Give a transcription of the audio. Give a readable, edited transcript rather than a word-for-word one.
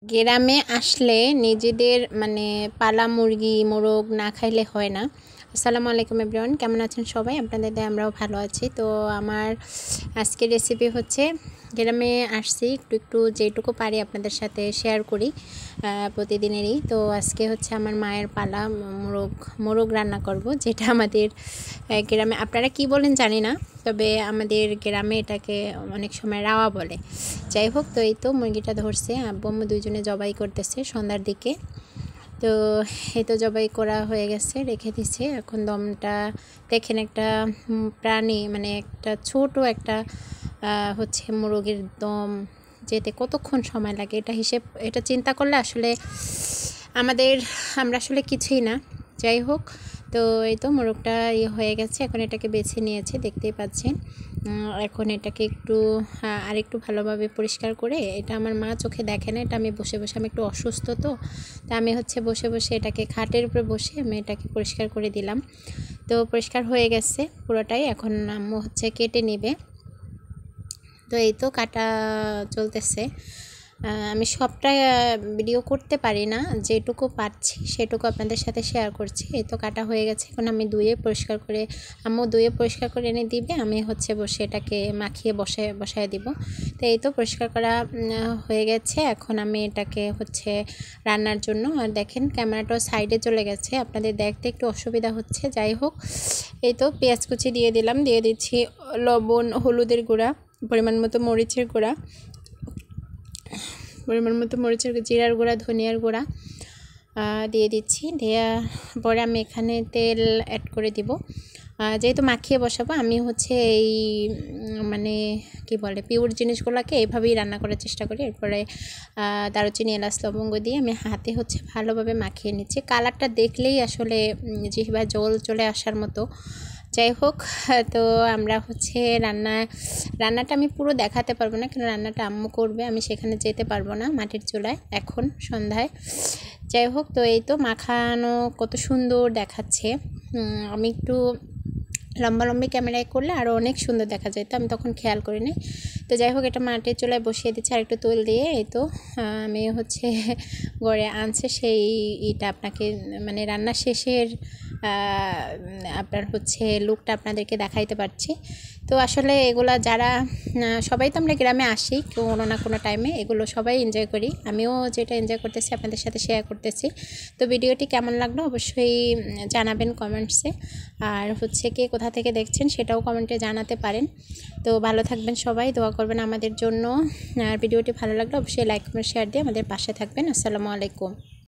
গ্রামে আসলে নিজেদের মানে পালা মুরগি মোরগ না খাইলে হয় না। আসসালামু আলাইকুম এভরিওয়ান, কেমন আছেন সবাই? আপনাদের দিয়ে আমরাও ভালো আছি। তো আমার আজকের রেসিপি হচ্ছে, গ্রামে আসছি একটু একটু যেটুকু পারি আপনাদের সাথে শেয়ার করি প্রতিদিনেরই। তো আজকে হচ্ছে আমার মায়ের পালা মোরগ রান্না করব, যেটা আমাদের গ্রামে আপনারা কি বলেন জানি না, তবে আমাদের গ্রামে এটাকে অনেক সময় রাওয়া বলে। যাই হোক, তো এই তো মুরগিটা ধরছে, আব্বু আম্মু দুইজনে জবাই করতেছে সন্ধ্যার দিকে। তো এই তো জবাই করা হয়ে গেছে, রেখে দিছে। এখন দমটা দেখেন, একটা প্রাণী মানে একটা ছোট একটা হচ্ছে মুরগির দম যেতে কতক্ষণ সময় লাগে, এটা চিন্তা করলে আসলে আমরা আসলে কিছুই না। যাই হোক, তো এই তো মোরগটা হয়ে গেছে, এখন এটাকে বেছে নিয়েছে, দেখতেই পাচ্ছেন। এখন এটাকে একটু আরেকটু ভালোভাবে পরিষ্কার করে, এটা আমার মা চোখে দেখে না, এটা আমি বসে বসে, আমি একটু অসুস্থ, তো আমি হচ্ছে বসে বসে এটাকে খাটের উপরে বসে আমি এটাকে পরিষ্কার করে দিলাম। তো পরিষ্কার হয়ে গেছে পুরোটাই, এখন আম্মু হচ্ছে কেটে নেবে। তো এই তো কাটা চলতেছে। আমি সবটা ভিডিও করতে পারি না, যেটুকু পারছি সেটুকু আপনাদের সাথে শেয়ার করছি। এই তো কাটা হয়ে গেছে, এখন আমি আম্মু ধুয়ে পরিষ্কার করে এনে দিবে, আমি হচ্ছে বসে এটাকে মাখিয়ে বসায় দিব। তো এই তো পরিষ্কার করা হয়ে গেছে, এখন আমি এটাকে হচ্ছে রান্নার জন্য, আর দেখেন ক্যামেরাটাও সাইডে চলে গেছে, আপনাদের দেখতে একটু অসুবিধা হচ্ছে। যাই হোক, এই তো পেঁয়াজ কুচি দিয়ে দিলাম, দিয়ে দিচ্ছি লবণ, হলুদের গুঁড়া, পরিমাণ মতো মরিচের গুঁড়া, জিরার গুঁড়া, ধনিয়ার গুঁড়া দিয়ে দিচ্ছি। দেওয়ার পরে আমি এখানে তেল অ্যাড করে দিব। যেহেতু মাখিয়ে বসাবো, আমি হচ্ছে এই মানে কি বলে পিওর জিনিসগুলোকে এইভাবেই রান্না করার চেষ্টা করি। এরপরে দারুচিনি, এলাচ, লবঙ্গ দিয়ে আমি হাতে হচ্ছে ভালোভাবে মাখিয়ে নিচ্ছি। কালারটা দেখলেই আসলে জিহ্বায় জল চলে আসার মতো। যাই হোক, তো আমরা হচ্ছে রান্নাটা আমি পুরো দেখাতে পারবো না, কেন রান্নাটা আম্মু করবে, আমি সেখানে যেতে পারবো না মাটির চুলায় এখন সন্ধ্যায়। যাই হোক, তো এই তো মাখানো কত সুন্দর দেখাচ্ছে। আমি একটু লম্বি ক্যামেরায় করলে আরও অনেক সুন্দর দেখা যায়, তো আমি তখন খেয়াল করিনি। তো যাই হোক, এটা মাটির চুলায় বসিয়ে দিচ্ছি আর একটু তেল দিয়ে। এই তো আমি হচ্ছে গড়ে আনছে সেই আপনাকে মানে রান্না শেষের আপনার হচ্ছে লুকটা আপনাদেরকে দেখাইতে পারছি। তো আসলে এগুলা যারা সবাই তো আমরা গ্রামে আসি কোনো না কোনো টাইমে, এগুলো সবাই এনজয় করি, আমিও যেটা এনজয় করতেছি আপনাদের সাথে শেয়ার করতেছি। তো ভিডিওটি কেমন লাগলো অবশ্যই জানাবেন কমেন্টসে, আর হচ্ছে কে কোথা থেকে দেখছেন সেটাও কমেন্টে জানাতে পারেন। তো ভালো থাকবেন সবাই, দোয়া করবেন আমাদের জন্য। আর ভিডিওটি ভালো লাগলে অবশ্যই লাইক কমেন্ট শেয়ার দিয়ে আমাদের পাশে থাকবেন। আসসালামু আলাইকুম।